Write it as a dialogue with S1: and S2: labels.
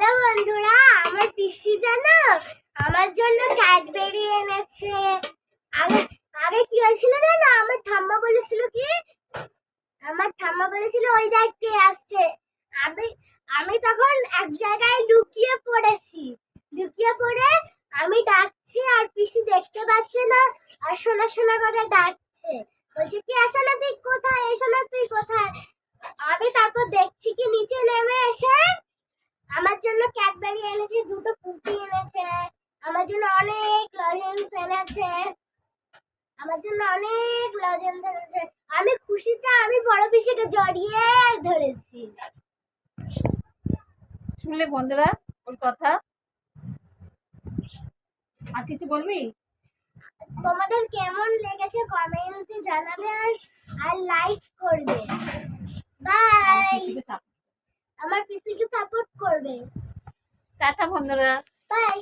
S1: Hello বন্ধুরা, আমার পিসি জানো আমার জন্য ক্যাডবেরি এনেছে। আগে আগে কি হয়েছিল জানো, আমার ঠাম্মা বলেছিল ওই দেখ কে আসছে। আমি আমি তখন এক জায়গায় লুকিয়ে পড়েছি। লুকিয়ে পড়ে আমি ডাকছি আর পিসি দেখতে পাচ্ছে না, আর শোনা শোনা করে ডাকছে, বলছে কি আসো না, তুই কোথায়, এসো না, তুই কোথায়। আমি তারপর দেখছি কি নিচে নেমে এসে আমার জন্য ক্যাডবেরি এনেছে, দুটো ফুটি এনেছে, আমার জন্য অনেক লজেন্স এনেছে, আমার জন্য অনেক লজেন্স এনেছে। আমি খুশিতে আমি বড় পিসিকে জড়িয়ে ধরেছি।
S2: শুনলে বন্ধুরা ওর কথা? আর কিছু বলবি?
S1: তোমাদের কেমন লেগেছে কমেন্টে জানাবে, আর লাইক করবে। বাই। আমার পিসিকে সাপোর্ট করবে।
S2: টাটা বন্ধুরা।
S1: বাই।